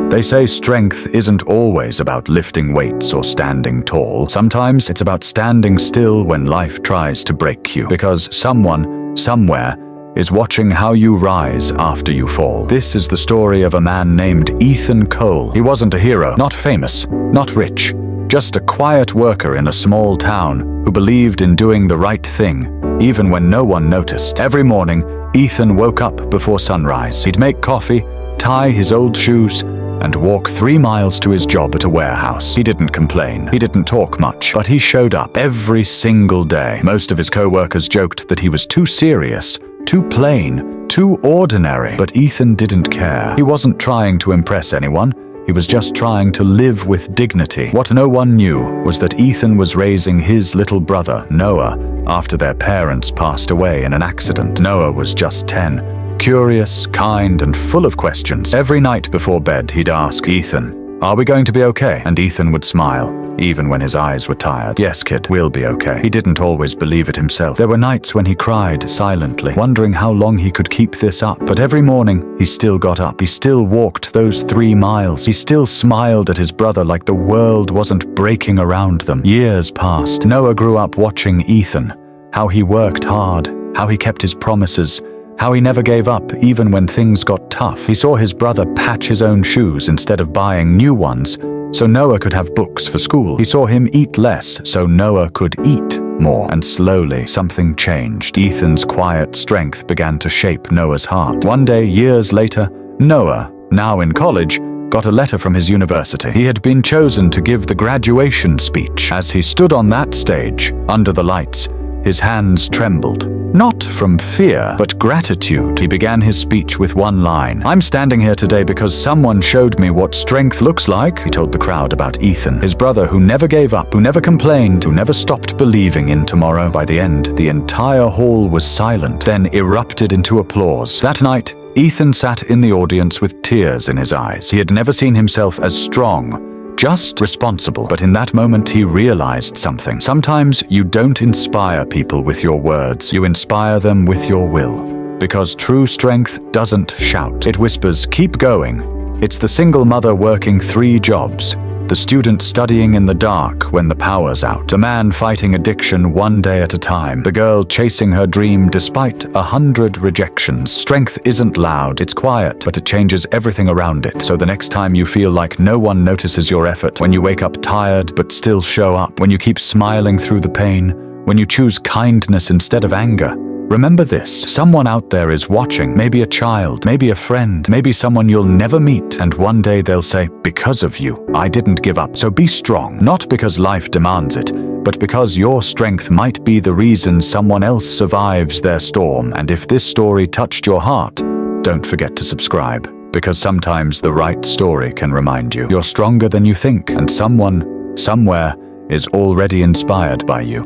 They say strength isn't always about lifting weights or standing tall. Sometimes it's about standing still when life tries to break you, because someone, somewhere, is watching how you rise after you fall. This is the story of a man named Ethan Cole. He wasn't a hero, not famous, not rich, just a quiet worker in a small town who believed in doing the right thing, even when no one noticed. Every morning, Ethan woke up before sunrise. He'd make coffee, tie his old shoes, and walk 3 miles to his job at a warehouse. He didn't complain. He didn't talk much, but he showed up every single day. Most of his co-workers joked that he was too serious, too plain, too ordinary. But Ethan didn't care. He wasn't trying to impress anyone. He was just trying to live with dignity. What no one knew was that Ethan was raising his little brother, Noah, after their parents passed away in an accident. Noah was just 10. Curious, kind, and full of questions. Every night before bed, he'd ask, "Ethan, are we going to be okay?" And Ethan would smile, even when his eyes were tired. "Yes, kid, we'll be okay." He didn't always believe it himself. There were nights when he cried silently, wondering how long he could keep this up. But every morning, he still got up. He still walked those 3 miles. He still smiled at his brother like the world wasn't breaking around them. Years passed. Noah grew up watching Ethan, how he worked hard, how he kept his promises, how he never gave up even when things got tough. He saw his brother patch his own shoes instead of buying new ones, so Noah could have books for school. He saw him eat less, so Noah could eat more. And slowly, something changed. Ethan's quiet strength began to shape Noah's heart. One day, years later, Noah, now in college, got a letter from his university. He had been chosen to give the graduation speech. As he stood on that stage, under the lights, his hands trembled. Not from fear, but gratitude. He began his speech with one line. "I'm standing here today because someone showed me what strength looks like," he told the crowd about Ethan, his brother who never gave up, who never complained, who never stopped believing in tomorrow. By the end, the entire hall was silent, then erupted into applause. That night, Ethan sat in the audience with tears in his eyes. He had never seen himself as strong, just responsible. But in that moment, he realized something. Sometimes you don't inspire people with your words. You inspire them with your will. Because true strength doesn't shout. It whispers, "Keep going." It's the single mother working 3 jobs. The student studying in the dark when the power's out. The man fighting addiction 1 day at a time. The girl chasing her dream despite 100 rejections. Strength isn't loud, it's quiet, but it changes everything around it. So the next time you feel like no one notices your effort, when you wake up tired but still show up, when you keep smiling through the pain, when you choose kindness instead of anger, remember this: someone out there is watching, maybe a child, maybe a friend, maybe someone you'll never meet, and one day they'll say, "Because of you, I didn't give up." So be strong, not because life demands it, but because your strength might be the reason someone else survives their storm. And if this story touched your heart, don't forget to subscribe, because sometimes the right story can remind you you're stronger than you think, and someone, somewhere, is already inspired by you.